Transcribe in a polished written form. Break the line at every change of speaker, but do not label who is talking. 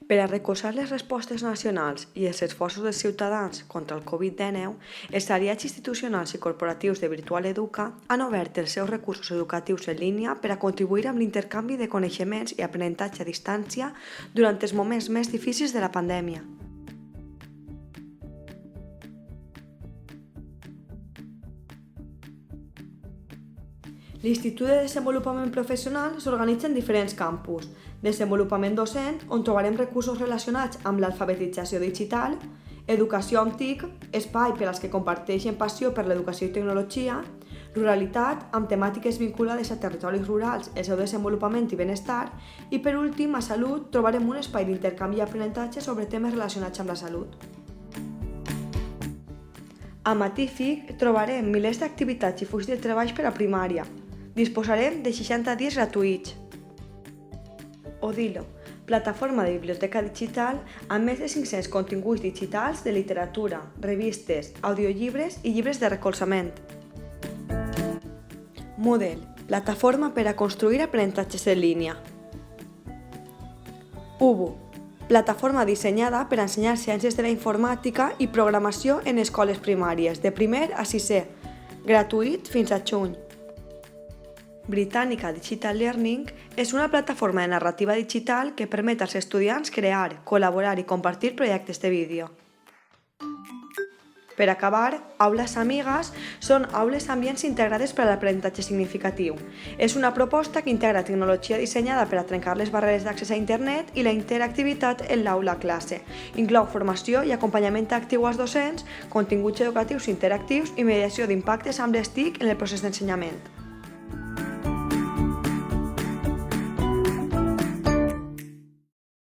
Per a recolzar les respostes nacionals i els esforços dels ciutadans contra el Covid-19, els aliats institucionals i corporatius de Virtual Educa han obert els seus recursos educatius en línia per a contribuir amb l'intercanvi de coneixements i aprenentatge a distància durant els moments més difícils de la pandèmia. L'Institut de Desenvolupament Professional s'organitza en diferents campus: desenvolupament docent, on trobarem recursos relacionats amb l'alfabetització digital; educació amb TIC, espai per als que comparteixen passió per l'educació i tecnologia; ruralitat, amb temàtiques vinculades a territoris rurals, el seu desenvolupament i benestar; i per últim, a salut, trobarem un espai d'intercanvi i aprenentatge sobre temes relacionats amb la salut. A Matífic trobarem milers d'activitats i fulls de treball per a primària. Disposarem de 60 dies gratuïts. Odilo, plataforma de biblioteca digital amb més de 500 continguts digitals de literatura, revistes, audiollibres i llibres de recolzament. Moodle, plataforma per a construir aprenentatges en línia. Ubu, plataforma dissenyada per a ensenyar ciències de la informàtica i programació en escoles primàries, de primer a sisè, gratuït fins a juny. Britànica Digital Learning és una plataforma de narrativa digital que permet als estudiants crear, col·laborar i compartir projectes de vídeo. Per acabar, Aules Amigues són aules ambients integrades per a l'aprenentatge significatiu. És una proposta que integra tecnologia dissenyada per a trencar les barreres d'accés a internet i la interactivitat en l'aula a classe. Inclou formació i acompanyament actiu als docents, continguts educatius interactius i mediació d'impactes amb les TIC en el procés d'ensenyament.